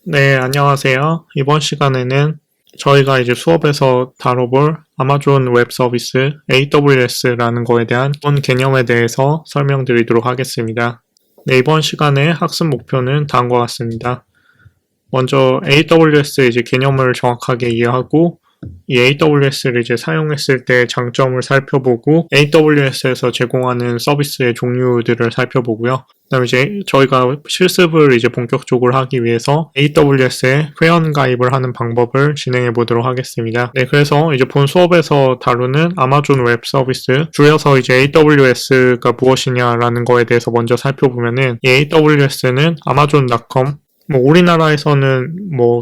네, 안녕하세요. 이번 시간에는 저희가 이제 수업에서 다뤄볼 아마존 웹 서비스 AWS라는 거에 대한 기본 개념에 대해서 설명드리도록 하겠습니다. 네, 이번 시간의 학습 목표는 다음과 같습니다. 먼저 AWS 이제 개념을 정확하게 이해하고 이 AWS를 이제 사용했을 때 장점을 살펴보고 AWS에서 제공하는 서비스의 종류들을 살펴보고요. 그다음에 이제 저희가 실습을 이제 본격적으로 하기 위해서 AWS에 회원 가입을 하는 방법을 진행해 보도록 하겠습니다. 네, 그래서 이제 본 수업에서 다루는 아마존 웹 서비스, 줄여서 이제 AWS가 무엇이냐라는 거에 대해서 먼저 살펴보면은 이 AWS는 Amazon.com, 우리나라에서는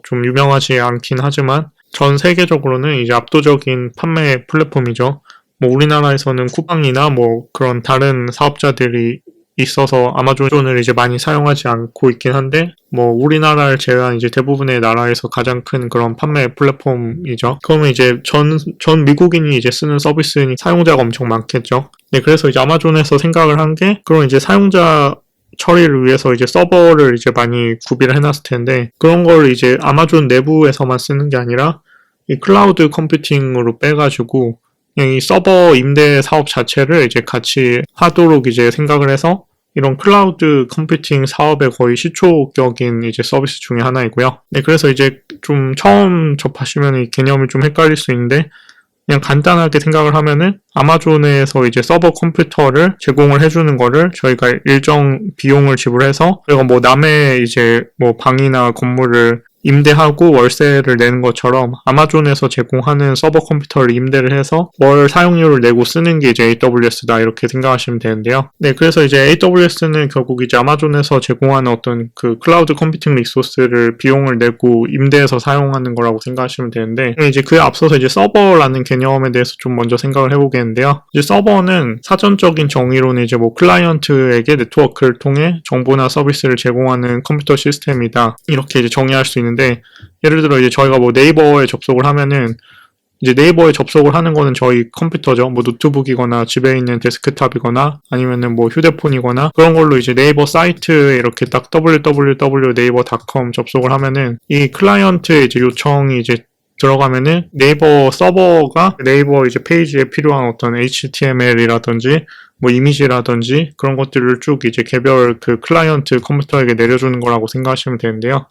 좀 유명하지 않긴 하지만 전 세계적으로는 이제 압도적인 판매 플랫폼이죠. 우리나라에서는 쿠팡이나 그런 다른 사업자들이 있어서 아마존을 이제 많이 사용하지 않고 있긴 한데, 우리나라를 제외한 이제 대부분의 나라에서 가장 큰 그런 판매 플랫폼이죠. 그러면 이제 전 미국인이 이제 쓰는 서비스니 사용자가 엄청 많겠죠. 네, 그래서 이제 아마존에서 생각을 한 게, 그런 이제 사용자 처리를 위해서 이제 서버를 이제 많이 구비를 해놨을 텐데, 그런 걸 이제 아마존 내부에서만 쓰는 게 아니라 이 클라우드 컴퓨팅으로 빼가지고 그냥 이 서버 임대 사업 자체를 이제 같이 하도록 이제 생각을 해서 이런 클라우드 컴퓨팅 사업의 거의 시초격인 이제 서비스 중에 하나이고요. 네, 그래서 이제 좀 처음 접하시면 이 개념이 좀 헷갈릴 수 있는데, 그냥 간단하게 생각을 하면은 아마존에서 이제 서버 컴퓨터를 제공을 해주는 거를 저희가 일정 비용을 지불해서, 그리고 남의 이제 방이나 건물을 임대하고 월세를 내는 것처럼 아마존에서 제공하는 서버 컴퓨터를 임대를 해서 월 사용료를 내고 쓰는 게 이제 AWS다, 이렇게 생각하시면 되는데요. 네, 그래서 이제 AWS는 결국 이제 아마존에서 제공하는 어떤 그 클라우드 컴퓨팅 리소스를 비용을 내고 임대해서 사용하는 거라고 생각하시면 되는데, 이제 그에 앞서서 이제 서버라는 개념에 대해서 좀 먼저 생각을 해보겠는데요. 이제 서버는 사전적인 정의로는 이제 클라이언트에게 네트워크를 통해 정보나 서비스를 제공하는 컴퓨터 시스템이다, 이렇게 이제 정의할 수 있는데, 예를 들어 이제 저희가 네이버에 접속을 하면은 이제 네이버에 접속을 하는 거는 저희 컴퓨터죠. 노트북이거나 집에 있는 데스크탑이거나 아니면은 휴대폰이거나 그런 걸로 이제 네이버 사이트에 이렇게 딱 www.naver.com 접속을 하면은 이 클라이언트의 이제 요청이 이제 들어가면은 네이버 서버가 네이버 이제 페이지에 필요한 어떤 HTML이라든지 이미지라든지 그런 것들을 쭉 이제 개별 그 클라이언트 컴퓨터에게 내려주는 거라고 생각하시면 되는데요.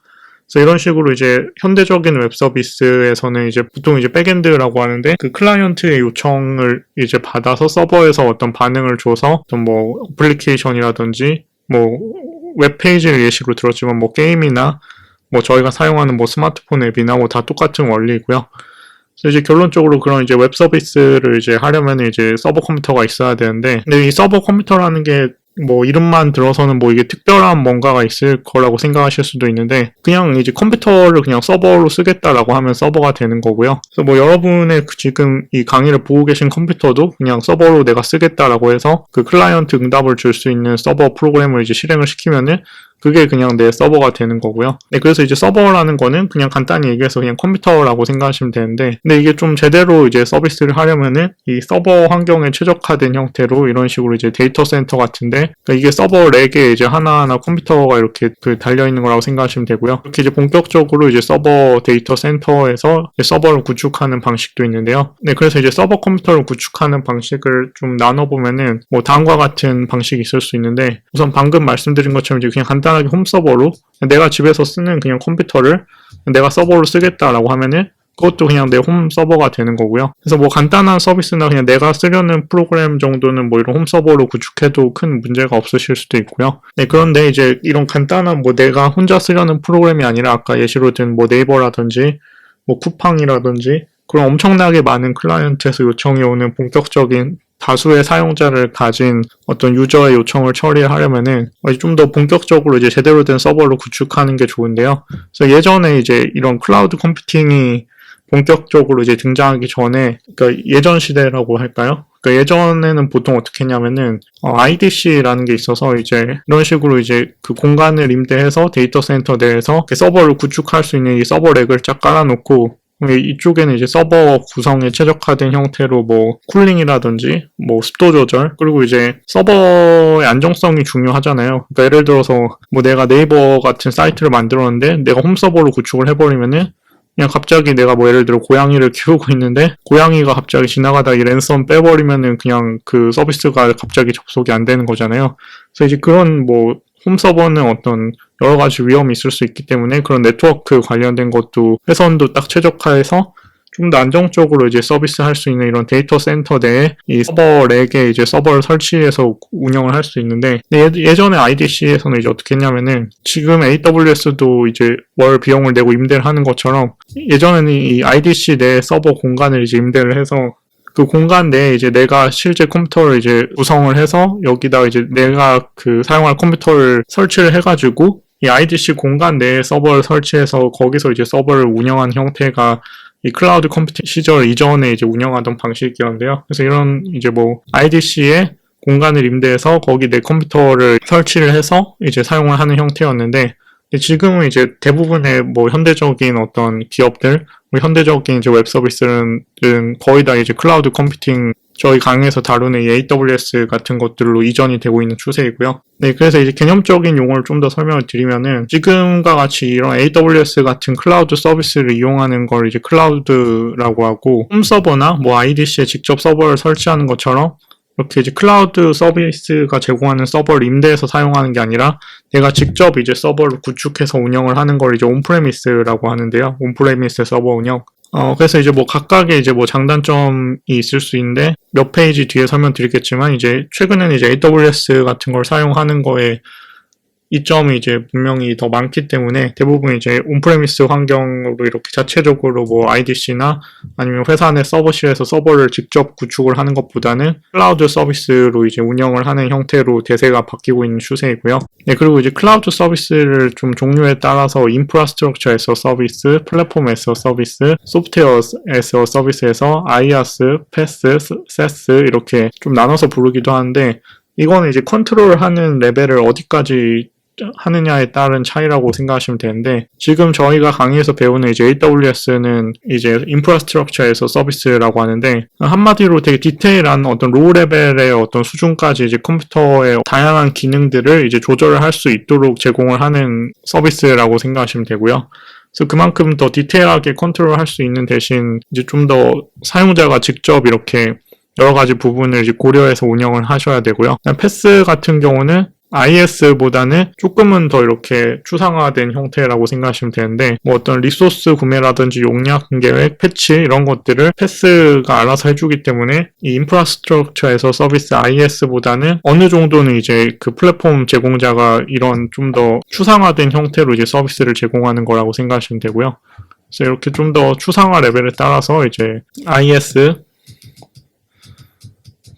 그래서 이런 식으로 이제 현대적인 웹 서비스에서는 이제 보통 이제 백엔드라고 하는데, 그 클라이언트의 요청을 이제 받아서 서버에서 어떤 반응을 줘서 어떤 어플리케이션이라든지 웹페이지를 예시로 들었지만 게임이나 저희가 사용하는 스마트폰 앱이나 다 똑같은 원리고요. 그래서 이제 결론적으로 그런 이제 웹 서비스를 이제 하려면 이제 서버 컴퓨터가 있어야 되는데, 근데 이 서버 컴퓨터라는 게 이름만 들어서는 이게 특별한 뭔가가 있을 거라고 생각하실 수도 있는데, 그냥 이제 컴퓨터를 그냥 서버로 쓰겠다라고 하면 서버가 되는 거고요. 그래서 여러분의 지금 이 강의를 보고 계신 컴퓨터도 그냥 서버로 내가 쓰겠다라고 해서 그 클라이언트 응답을 줄 수 있는 서버 프로그램을 이제 실행을 시키면은 그게 그냥 내 서버가 되는 거고요. 네, 그래서 이제 서버라는 거는 그냥 간단히 얘기해서 그냥 컴퓨터라고 생각하시면 되는데, 근데 이게 좀 제대로 이제 서비스를 하려면은 이 서버 환경에 최적화된 형태로 이런 식으로 이제 데이터 센터 같은데, 그러니까 이게 서버 렉에 이제 하나하나 컴퓨터가 이렇게 달려있는 거라고 생각하시면 되고요. 이렇게 이제 본격적으로 이제 서버 데이터 센터에서 서버를 구축하는 방식도 있는데요. 네, 그래서 이제 서버 컴퓨터를 구축하는 방식을 좀 나눠보면은 다음과 같은 방식이 있을 수 있는데, 우선 방금 말씀드린 것처럼 이제 그냥 간단하게 홈서버로 내가 집에서 쓰는 그냥 컴퓨터를 내가 서버로 쓰겠다라고 하면은 그것도 그냥 내 홈 서버가 되는 거고요. 그래서 간단한 서비스나 그냥 내가 쓰려는 프로그램 정도는 이런 홈 서버로 구축해도 큰 문제가 없으실 수도 있고요. 네, 그런데 이제 이런 간단한 내가 혼자 쓰려는 프로그램이 아니라 아까 예시로 든 네이버라든지 쿠팡이라든지 그런 엄청나게 많은 클라이언트에서 요청이 오는 본격적인 다수의 사용자를 가진 어떤 유저의 요청을 처리하려면은 좀 더 본격적으로 이제 제대로 된 서버를 구축하는 게 좋은데요. 그래서 예전에 이제 이런 클라우드 컴퓨팅이 본격적으로 이제 등장하기 전에, 그러니까 예전 시대라고 할까요? 그러니까 예전에는 보통 어떻게 했냐면은 IDC라는 게 있어서 이제 이런 식으로 이제 그 공간을 임대해서 데이터 센터 내에서 서버를 구축할 수 있는 이 서버 렉을 쫙 깔아놓고 이쪽에는 이제 서버 구성에 최적화된 형태로 뭐 쿨링이라든지 뭐 습도 조절, 그리고 이제 서버의 안정성이 중요하잖아요. 그러니까 예를 들어서 뭐 내가 네이버 같은 사이트를 만들었는데 내가 홈 서버로 구축을 해버리면은 그냥 갑자기 내가 뭐 예를 들어 고양이를 키우고 있는데 고양이가 갑자기 지나가다 이 랜섬 빼버리면은 그냥 그 서비스가 갑자기 접속이 안 되는 거잖아요. 그래서 이제 그런 뭐 홈 서버는 어떤 여러 가지 위험이 있을 수 있기 때문에 그런 네트워크 관련된 것도 회선도 딱 최적화해서 좀 더 안정적으로 이제 서비스 할 수 있는 이런 데이터 센터 내에 이 서버 렉에 이제 서버를 설치해서 운영을 할 수 있는데, 예전에 IDC에서는 이제 어떻게 했냐면은 지금 AWS도 이제 월 비용을 내고 임대를 하는 것처럼 예전에는 이 IDC 내 서버 공간을 이제 임대를 해서 그 공간 내에 이제 내가 실제 컴퓨터를 이제 구성을 해서 여기다 이제 내가 그 사용할 컴퓨터를 설치를 해가지고 이 IDC 공간 내에 서버를 설치해서 거기서 이제 서버를 운영하는 형태가 이 클라우드 컴퓨팅 시절 이전에 이제 운영하던 방식이었는데요. 그래서 이런 이제 뭐 IDC에 공간을 임대해서 거기 내 컴퓨터를 설치를 해서 이제 사용을 하는 형태였는데, 지금은 이제 대부분의 뭐 현대적인 어떤 기업들, 뭐 현대적인 이제 웹 서비스는 거의 다 이제 클라우드 컴퓨팅, 저희 강의에서 다루는 이 AWS 같은 것들로 이전이 되고 있는 추세이고요. 네, 그래서 이제 개념적인 용어를 좀 더 설명을 드리면은 지금과 같이 이런 AWS 같은 클라우드 서비스를 이용하는 걸 이제 클라우드라고 하고, 홈 서버나 뭐 IDC에 직접 서버를 설치하는 것처럼 이렇게 이제 클라우드 서비스가 제공하는 서버를 임대해서 사용하는 게 아니라 내가 직접 이제 서버를 구축해서 운영을 하는 걸 이제 온프레미스라고 하는데요. 온프레미스 서버 운영. 그래서 이제 뭐 각각의 이제 뭐 장단점이 있을 수 있는데 몇 페이지 뒤에 설명드리겠지만, 이제 최근에는 이제 AWS 같은 걸 사용하는 거에 이점이 이제 분명히 더 많기 때문에 대부분 이제 온프레미스 환경으로 이렇게 자체적으로 뭐 IDC나 아니면 회사 내 서버실에서 서버를 직접 구축을 하는 것보다는 클라우드 서비스로 이제 운영을 하는 형태로 대세가 바뀌고 있는 추세이고요. 네, 그리고 이제 클라우드 서비스를 좀 종류에 따라서 인프라스트럭처에서 서비스, 플랫폼에서 서비스, 소프트웨어에서 서비스에서 IaaS, PaaS, SaaS 이렇게 좀 나눠서 부르기도 하는데, 이거는 이제 컨트롤하는 레벨을 어디까지 하느냐에 따른 차이라고 생각하시면 되는데, 지금 저희가 강의에서 배우는 이제 AWS는 이제 인프라스트럭처에서 서비스라고 하는데, 한마디로 되게 디테일한 어떤 로우 레벨의 어떤 수준까지 이제 컴퓨터의 다양한 기능들을 이제 조절을 할 수 있도록 제공을 하는 서비스라고 생각하시면 되고요. 그래서 그만큼 더 디테일하게 컨트롤 할 수 있는 대신 이제 좀 더 사용자가 직접 이렇게 여러 가지 부분을 이제 고려해서 운영을 하셔야 되고요. 패스 같은 경우는 IS보다는 조금은 더 이렇게 추상화된 형태라고 생각하시면 되는데, 뭐 어떤 리소스 구매라든지 용량 계획, 패치 이런 것들을 패스가 알아서 해주기 때문에 이 인프라스트럭처에서 서비스 IS보다는 어느 정도는 이제 그 플랫폼 제공자가 이런 좀 더 추상화된 형태로 이제 서비스를 제공하는 거라고 생각하시면 되고요. 그래서 이렇게 좀 더 추상화 레벨에 따라서 이제 IS,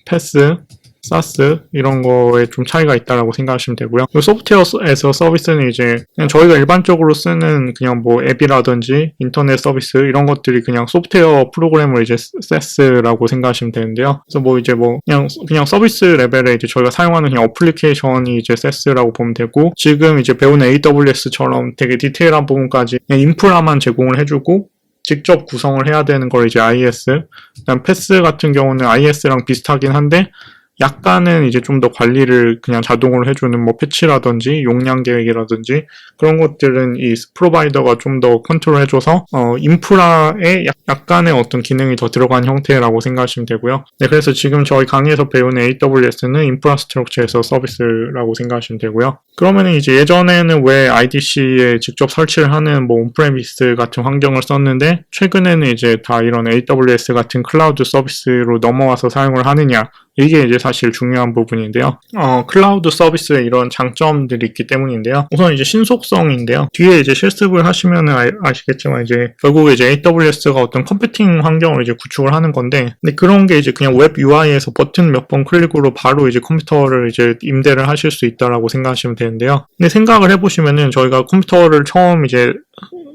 패스, 사스 이런 거에 좀 차이가 있다라고 생각하시면 되고요. 소프트웨어에서 서비스는 이제 그냥 저희가 일반적으로 쓰는 그냥 뭐 앱이라든지 인터넷 서비스 이런 것들이 그냥 소프트웨어 프로그램을 이제 SaaS라고 생각하시면 되는데요. 그래서 뭐 이제 뭐 그냥 서비스 레벨에 이제 저희가 사용하는 그냥 어플리케이션이 이제 SaaS라고 보면 되고, 지금 이제 배우는 AWS처럼 되게 디테일한 부분까지 그냥 인프라만 제공을 해주고 직접 구성을 해야 되는 걸 이제 IS, 그다음 패스 같은 경우는 IS랑 비슷하긴 한데 약간은 이제 좀 더 관리를 그냥 자동으로 해주는 뭐 패치라든지 용량 계획이라든지 그런 것들은 이 프로바이더가 좀 더 컨트롤해줘서 인프라에 약간의 어떤 기능이 더 들어간 형태라고 생각하시면 되고요. 네, 그래서 지금 저희 강의에서 배우는 AWS는 인프라스트럭처에서 서비스라고 생각하시면 되고요. 그러면 이제 예전에는 왜 IDC에 직접 설치를 하는 뭐 온프레미스 같은 환경을 썼는데 최근에는 이제 다 이런 AWS 같은 클라우드 서비스로 넘어와서 사용을 하느냐, 이게 이제 사실 중요한 부분인데요. 클라우드 서비스에 이런 장점들이 있기 때문인데요. 우선 이제 신속성인데요. 뒤에 이제 실습을 하시면 아시겠지만 이제 결국에 이제 AWS가 어떤 컴퓨팅 환경을 이제 구축을 하는 건데, 근데 그런 게 이제 그냥 웹 UI에서 버튼 몇 번 클릭으로 바로 이제 컴퓨터를 이제 임대를 하실 수 있다라고 생각하시면 되는데요. 근데 생각을 해보시면은 저희가 컴퓨터를 처음 이제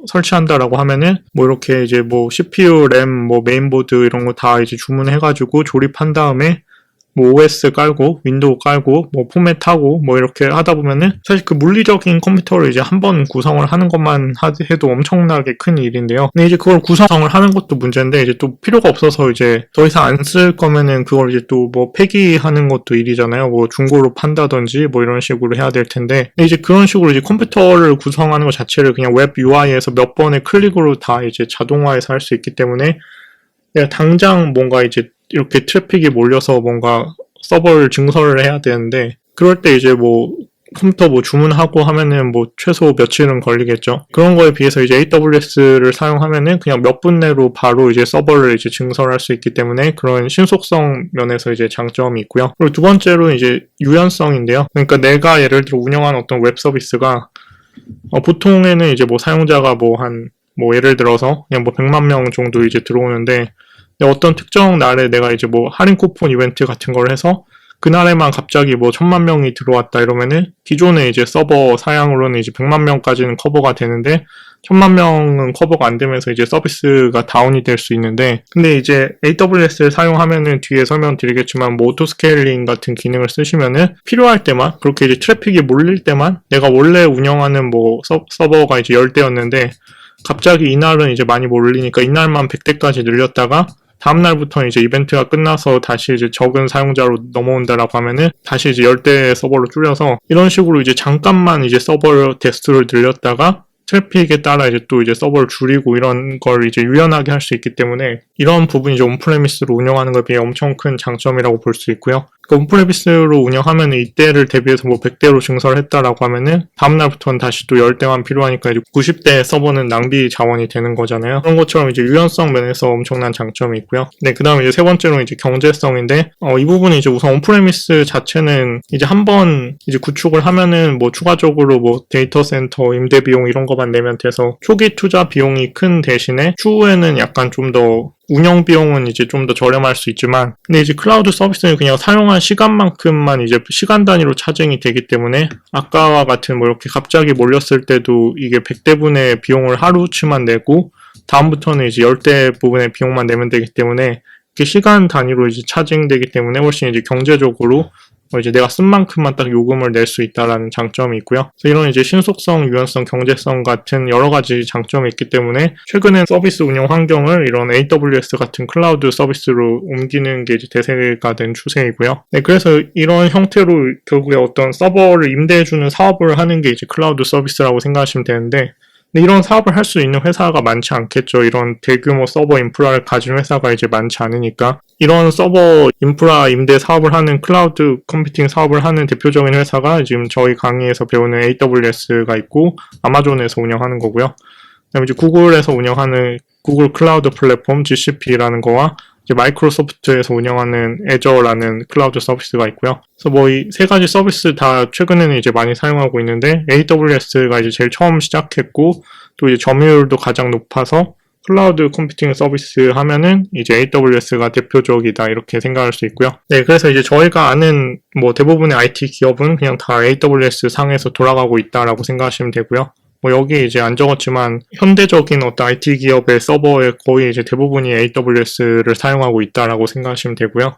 설치한다라고 하면은 뭐 이렇게 이제 뭐 CPU, 램, 뭐 메인보드 이런 거 다 이제 주문해가지고 조립한 다음에 뭐 OS 깔고 윈도우 깔고 뭐 포맷하고 뭐 이렇게 하다 보면은 사실 그 물리적인 컴퓨터를 이제 한번 구성을 하는 것만 해도 엄청나게 큰 일인데요. 근데 이제 그걸 구성을 하는 것도 문제인데 이제 또 필요가 없어서 이제 더 이상 안 쓸 거면은 그걸 이제 또 뭐 폐기하는 것도 일이잖아요. 뭐 중고로 판다든지 뭐 이런 식으로 해야 될 텐데 근데 이제 그런 식으로 이제 컴퓨터를 구성하는 것 자체를 그냥 웹 UI에서 몇 번의 클릭으로 다 이제 자동화해서 할 수 있기 때문에 내가 당장 뭔가 이제 이렇게 트래픽이 몰려서 뭔가 서버를 증설을 해야 되는데 그럴 때 이제 뭐 컴퓨터 뭐 주문하고 하면은 뭐 최소 며칠은 걸리겠죠. 그런 거에 비해서 이제 AWS를 사용하면은 그냥 몇 분 내로 바로 이제 서버를 이제 증설할 수 있기 때문에 그런 신속성 면에서 이제 장점이 있고요. 그리고 두 번째로 이제 유연성인데요. 그러니까 내가 예를 들어 운영하는 어떤 웹 서비스가 보통에는 이제 뭐 사용자가 뭐 예를 들어서 그냥 뭐 100만 명 정도 이제 들어오는데 어떤 특정 날에 내가 이제 뭐 할인 쿠폰 이벤트 같은 걸 해서 그날에만 갑자기 뭐 1000만 명이 들어왔다 이러면은 기존에 이제 서버 사양으로는 이제 100만 명까지는 커버가 되는데 1000만 명은 커버가 안 되면서 이제 서비스가 다운이 될 수 있는데 근데 이제 AWS를 사용하면은 뒤에 설명드리겠지만 뭐 오토 스케일링 같은 기능을 쓰시면은 필요할 때만 그렇게 이제 트래픽이 몰릴 때만 내가 원래 운영하는 뭐 서버가 이제 10대였는데 갑자기 이날은 이제 많이 몰리니까 이날만 100대까지 늘렸다가 다음날부터 이제 이벤트가 끝나서 다시 이제 적은 사용자로 넘어온다라고 하면은 다시 이제 10대 서버로 줄여서 이런 식으로 이제 잠깐만 이제 서버 대수를 늘렸다가 트래픽에 따라 이제 또 이제 서버를 줄이고 이런 걸 이제 유연하게 할 수 있기 때문에 이런 부분이 이제 온프레미스로 운영하는 것에 비해 엄청 큰 장점이라고 볼 수 있고요. 그 온프레미스로 운영하면은 이때를 대비해서 뭐 100대로 증설을 했다라고 하면은 다음날부터는 다시 또 10대만 필요하니까 이제 90대 서버는 낭비 자원이 되는 거잖아요. 그런 것처럼 이제 유연성 면에서 엄청난 장점이 있고요. 네, 그 다음에 이제 세 번째로 이제 경제성인데 이 부분은 이제 우선 온프레미스 자체는 이제 한번 이제 구축을 하면은 뭐 추가적으로 뭐 데이터 센터 임대 비용 이런 거만 내면 돼서 초기 투자 비용이 큰 대신에 추후에는 약간 좀 더 운영 비용은 이제 좀 더 저렴할 수 있지만 근데 이제 클라우드 서비스는 그냥 사용한 시간만큼만 이제 시간 단위로 차징이 되기 때문에 아까와 같은 뭐 이렇게 갑자기 몰렸을 때도 이게 100대분의 비용을 하루치만 내고 다음부터는 이제 10대 부분의 비용만 내면 되기 때문에 이렇게 시간 단위로 이제 차징되기 때문에 훨씬 이제 경제적으로 이제 내가 쓴 만큼만 딱 요금을 낼 수 있다라는 장점이 있고요. 그래서 이런 이제 신속성, 유연성, 경제성 같은 여러 가지 장점이 있기 때문에 최근엔 서비스 운영 환경을 이런 AWS 같은 클라우드 서비스로 옮기는 게 이제 대세가 된 추세이고요. 네, 그래서 이런 형태로 결국에 어떤 서버를 임대해주는 사업을 하는 게 이제 클라우드 서비스라고 생각하시면 되는데 근데 이런 사업을 할 수 있는 회사가 많지 않겠죠. 이런 대규모 서버 인프라를 가진 회사가 이제 많지 않으니까. 이런 서버 인프라 임대 사업을 하는 클라우드 컴퓨팅 사업을 하는 대표적인 회사가 지금 저희 강의에서 배우는 AWS가 있고 아마존에서 운영하는 거고요. 그다음에 이제 구글에서 운영하는 구글 클라우드 플랫폼 GCP라는 거와 이제 마이크로소프트에서 운영하는 애저라는 클라우드 서비스가 있고요. 그래서 뭐 이 세 가지 서비스 다 최근에는 이제 많이 사용하고 있는데 AWS가 이제 제일 처음 시작했고 또 이제 점유율도 가장 높아서 클라우드 컴퓨팅 서비스 하면은 이제 AWS가 대표적이다 이렇게 생각할 수 있고요. 네, 그래서 이제 저희가 아는 뭐 대부분의 IT 기업은 그냥 다 AWS 상에서 돌아가고 있다라고 생각하시면 되고요. 뭐 여기 이제 안 적었지만 현대적인 어떤 IT 기업의 서버의 거의 이제 대부분이 AWS를 사용하고 있다라고 생각하시면 되고요.